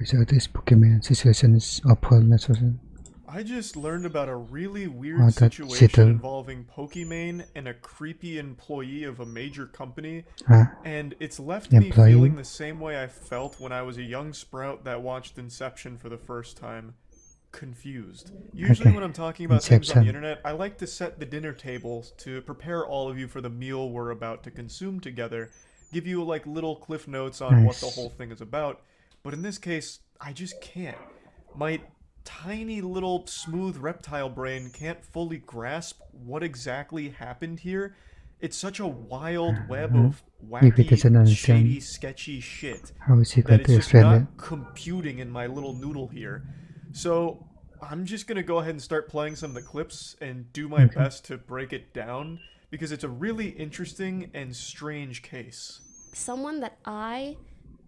So this Pokemon situation is awful message. I just learned about a really Or weird that situation Seattle involving Pokimane and a creepy employee of a major company, uh, and it's left me employee feeling the same way I felt when I was a young sprout that watched Inception for the first time. Confused. Usually, okay when I'm talking about things on the Inception. internet, I like to set the dinner table to prepare all of you for the meal we're about to consume together, give you like little cliff notes on what the Nice. whole thing is about. But in this case, I just can't. My tiny little smooth reptile brain can't fully grasp what exactly happened here. It's such a wild web Uh-huh. of If it wacky, doesn't shady, understand, sketchy shit how is he that going it's to just explain it? not computing in my little noodle here. So I'm just gonna go ahead and start playing some of the clips and do my Okay. best to break it down because it's a really interesting and strange case. Someone that I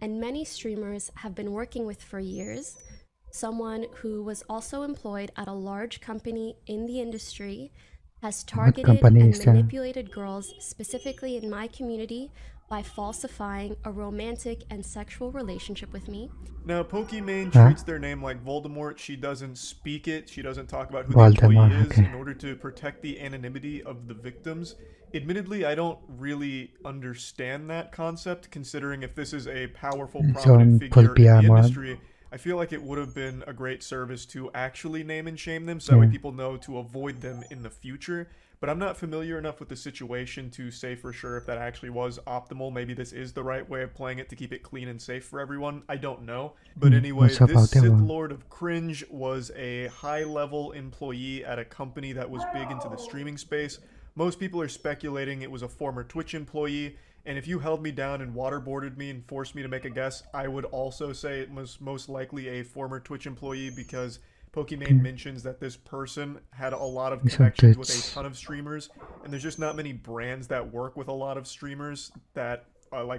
and many streamers have been working with for years, someone who was also employed at a large company in the industry, has What targeted company and is that? manipulated girls, specifically in my community, by falsifying a romantic and sexual relationship with me. Now, Pokimane Huh? treats their name like Voldemort. She doesn't speak it. She doesn't talk about who the employee Baltimore. is Okay. in order to protect the anonymity of the victims. Admittedly, I don't really understand that concept, considering if this is a powerful, It's prominent on full figure in PR the mode. industry. I feel like it would have been a great service to actually name and shame them so that way Yeah. people know to avoid them in the future. But I'm not familiar enough with the situation to say for sure if that actually was optimal. Maybe this is the right way of playing it to keep it clean and safe for everyone. I don't know. But anyway, What's this about that Sith one? Lord of Cringe was a high level employee at a company that was big into the streaming space. Most people are speculating it was a former Twitch employee. And if you held me down and waterboarded me and forced me to make a guess, I would also say it was most likely a former Twitch employee because Pokimane Okay. mentions that this person had a lot of It's on connections with a Twitch. ton of streamers, and there's just not many brands that work with a lot of streamers that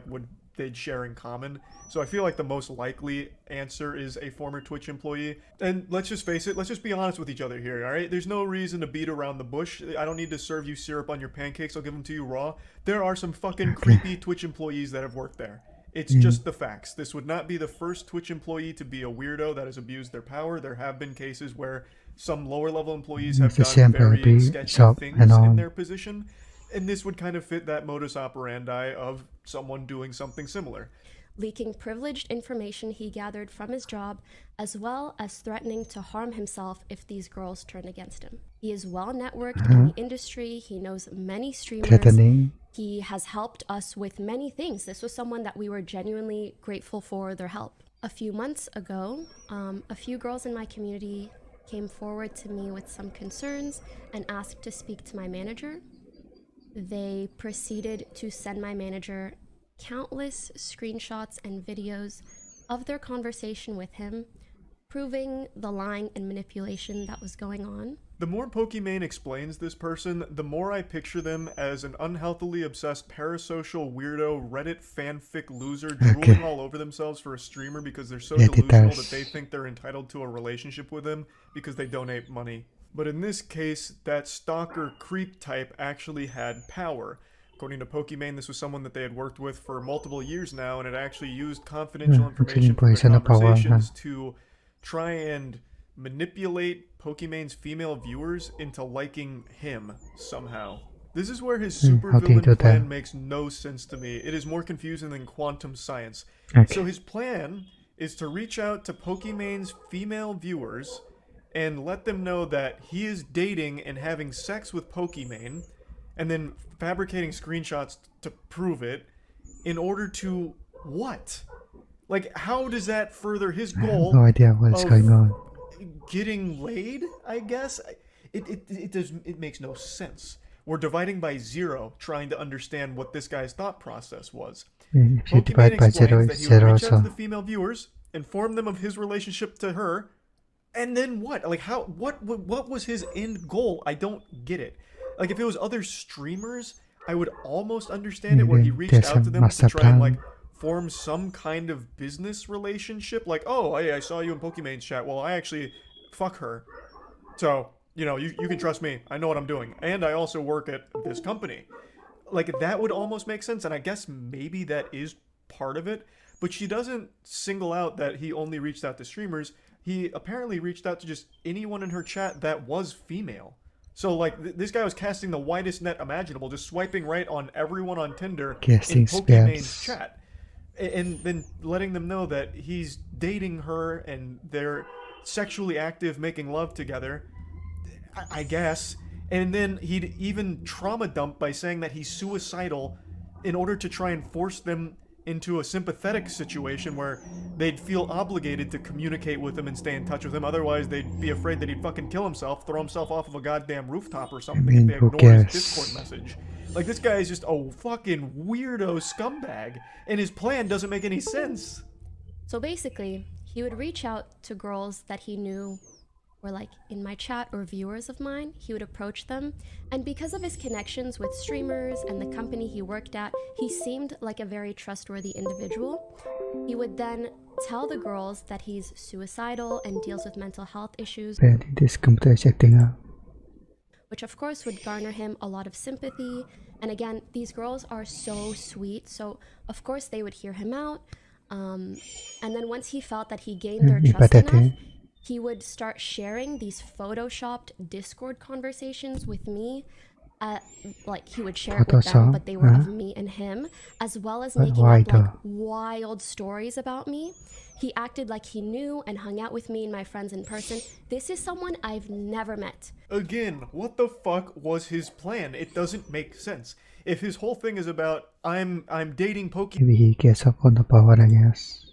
would they'd share in common. So I feel like the most likely answer is a former Twitch employee. And let's just face it, let's just be honest with each other here, all right? There's no reason to beat around the bush. I don't need to serve you syrup on your pancakes. I'll give them to you raw. There are some fucking Okay. creepy Twitch employees that have worked there. It's Mm. just the facts. This would not be the first Twitch employee to be a weirdo that has abused their power. There have been cases where some lower level employees have It's the done same for very every sketchy shop and things in all. their position, and this would kind of fit that modus operandi of someone doing something similar. Leaking privileged information he gathered from his job, as well as threatening to harm himself if these girls turned against him. He is well networked in Uh-huh. the industry, he knows many streamers, Threatening. he has helped us with many things. This was someone that we were genuinely grateful for their help. A few months ago, a few girls in my community came forward to me with some concerns and asked to speak to my manager. They proceeded to send my manager countless screenshots and videos of their conversation with him, proving the lying and manipulation that was going on. The more Pokimane explains this person, the more I picture them as an unhealthily obsessed parasocial weirdo Reddit fanfic loser drooling all over themselves for a streamer because they're so delusional that they think they're entitled to a relationship with him because they donate money. But in this case, that stalker creep type actually had power. According to Pokimane, this was someone that they had worked with for multiple years now and had actually used confidential information from their conversations to try and manipulate Pokimane's female viewers into liking him somehow. This is where his supervillain plan makes no sense to me. It is more confusing than quantum science. Okay. So his plan is to reach out to Pokimane's female viewers and let them know that he is dating and having sex with Pokimane, and then fabricating screenshots to prove it in order to what? Like, how does that further his I have goal no idea what's of going on. getting laid? I guess it makes no sense. We're dividing by zero, trying to understand what this guy's thought process was. If you Pokimane divide by zero, explains that it's he would zero reach out to also. the female viewers, inform them of his relationship to her, and then what? Like, how? What was his end goal? I don't get it. Like, if it was other streamers, I would almost understand it, where he reached There's out a to them to master try and like plan. form some kind of business relationship. Like, oh, hey, I saw you in Pokimane's chat. Well, I actually fuck her, so you know you can trust me. I know what I'm doing, and I also work at this company. Like, that would almost make sense, and I guess maybe that is part of it. But she doesn't single out that he only reached out to streamers. He apparently reached out to just anyone in her chat that was female. So like this guy was casting the widest net imaginable, just swiping right on everyone on Tinder in Casting Pokimane's spams. chat, and then letting them know that he's dating her and they're sexually active, making love together, I guess. And then he'd even trauma dump by saying that he's suicidal in order to try and force them into a sympathetic situation where they'd feel obligated to communicate with him and stay in touch with him. Otherwise, they'd be afraid that he'd fucking kill himself, throw himself off of a goddamn rooftop or something mean, if they who ignore his cares? Discord message. Like, this guy is just a fucking weirdo scumbag, and his plan doesn't make any sense. So basically, he would reach out to girls that he knew were like in my chat or viewers of mine. He would approach them, and because of his connections with streamers and the company he worked at, he seemed like a very trustworthy individual. He would then tell the girls that he's suicidal and deals with mental health issues, Apparently this computer is acting up. which of course would garner him a lot of sympathy. And again, these girls are so sweet, so of course they would hear him out. And then once he felt that he gained their trust enough, he would start sharing these photoshopped Discord conversations with me. Like he would share it with them, but they were of me and him, as well as making up like wild stories about me. He acted like he knew and hung out with me and my friends in person. This is someone I've never met. Again, what the fuck was his plan? It doesn't make sense. If his whole thing is about I'm dating Pokimane, Maybe he gets up on the power, I guess,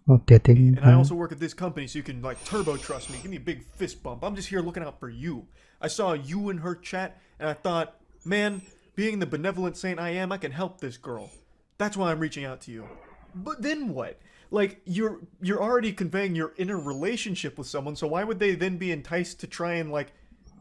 of dating. and I also work at this company, so you can like turbo trust me. Give me a big fist bump. I'm just here looking out for you. I saw you in her chat, and I thought, man, being the benevolent saint I am, I can help this girl. That's why I'm reaching out to you. But then what? Like, you're already conveying you're in a relationship with someone, so why would they then be enticed to try and like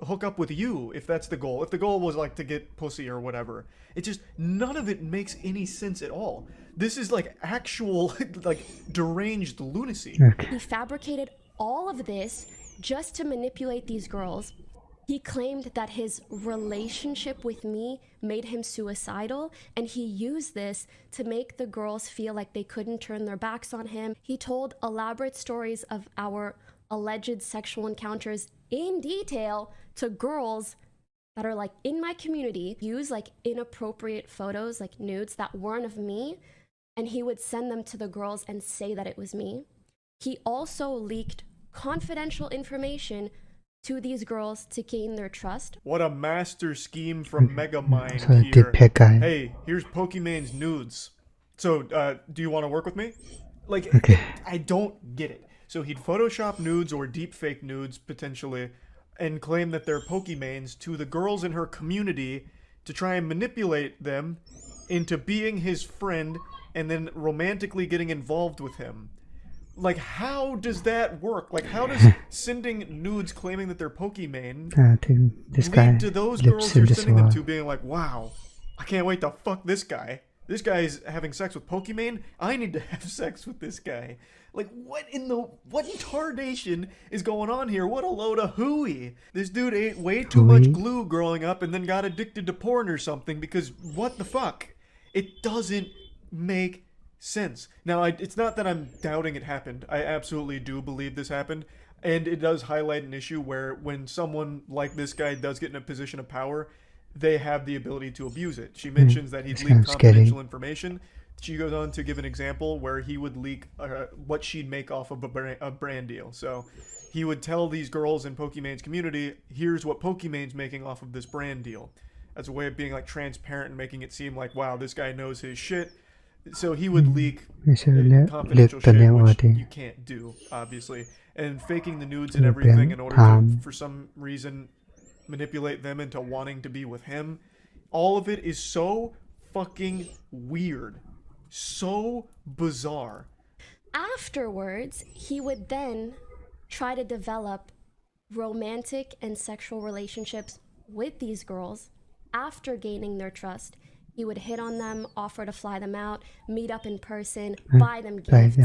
hook up with you if that's the goal? If the goal was like to get pussy or whatever. It just, none of it makes any sense at all. This is like actual like deranged lunacy. He fabricated all of this just to manipulate these girls. He claimed that his relationship with me made him suicidal, and he used this to make the girls feel like they couldn't turn their backs on him. He told elaborate stories of our alleged sexual encounters in detail to girls that are like in my community, use like inappropriate photos, like nudes that weren't of me, and he would send them to the girls and say that it was me. He also leaked confidential information to these girls to gain their trust. What a master scheme from Megamind So here. deep guy. Hey, here's Pokimane's nudes. So, do you want to work with me? Like, Okay. I don't get it. So he'd Photoshop nudes or deepfake nudes, potentially, and claim that they're Pokimanes to the girls in her community to try and manipulate them into being his friend and then romantically getting involved with him. Like, how does that work? Like, how does sending nudes claiming that they're Pokimane I think this guy lead to those lives girls in you're this sending them world. to being like, wow, I can't wait to fuck this guy. This guy's having sex with Pokimane. I need to have sex with this guy. Like, what in tardation is going on here? What a load of hooey. This dude ate way too much glue growing up and then got addicted to porn or something because what the fuck? It doesn't make sense. Now, it's not that I'm doubting it happened. I absolutely do believe this happened. And it does highlight an issue where when someone like this guy does get in a position of power, they have the ability to abuse it. She mentions that he'd leak confidential information. She goes on to give an example where he would leak what she'd make off of a brand deal. So he would tell these girls in Pokimane's community, here's what Pokimane's making off of this brand deal. As a way of being like transparent and making it seem like, wow, this guy knows his shit. So he would leak confidential shit, which you can't do, obviously. And faking the nudes and everything in order to, for some reason, manipulate them into wanting to be with him. All of it is so fucking weird. So bizarre. Afterwards, he would then try to develop romantic and sexual relationships with these girls. After gaining their trust, he would hit on them, offer to fly them out, meet up in person, buy them gifts,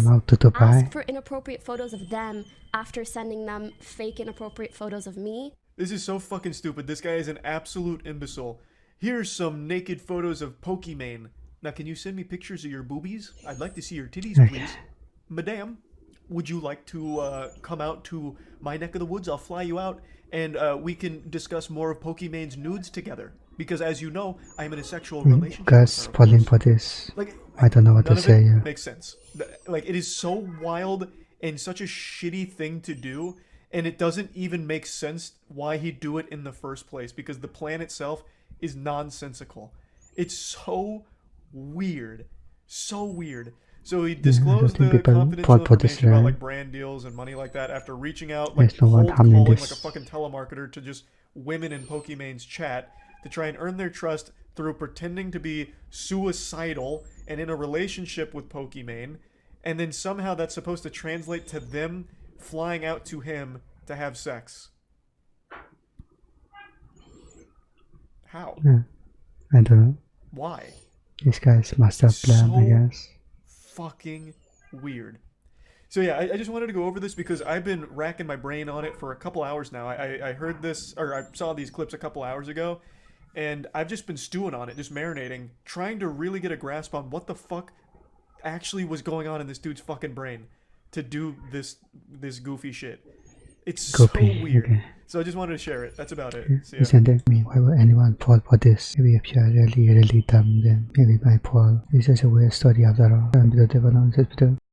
ask for inappropriate photos of them after sending them fake inappropriate photos of me. This is so fucking stupid. This guy is an absolute imbecile. Here's some naked photos of Pokimane. Now, can you send me pictures of your boobies? I'd like to see your titties, Okay. please. Madame, would you like to come out to my neck of the woods? I'll fly you out, and we can discuss more of Pokimane's nudes together. Because as you know, I am in a sexual You relationship guys with her, of falling course. for this. Like, I don't know what none to of say. it Yeah. makes sense. Like, it is so wild and such a shitty thing to do, and it doesn't even make sense why he'd do it in the first place, because the plan itself is nonsensical. It's so weird. So weird. So he disclosed think the people confidential fall for this, information about right? like brand deals and money like that after reaching out, like There's no one cold harming calling this. like a fucking telemarketer to just women in Pokimane's chat to try and earn their trust through pretending to be suicidal and in a relationship with Pokimane, and then somehow that's supposed to translate to them flying out to him to have sex. How? Yeah. I don't know. Why? These guys must have planned, I So guess. fucking weird. So yeah, I just wanted to go over this because I've been racking my brain on it for a couple hours now. I heard this, or I saw these clips a couple hours ago, and I've just been stewing on it, just marinating, trying to really get a grasp on what the fuck actually was going on in this dude's fucking brain to do this goofy shit. It's Goofy, so weird. okay. So I just wanted to share it. That's about it. So yeah. Isn't it? I mean, why would anyone fall for this? Maybe if you are really, really dumb, then maybe might fall. It's just a weird story after all.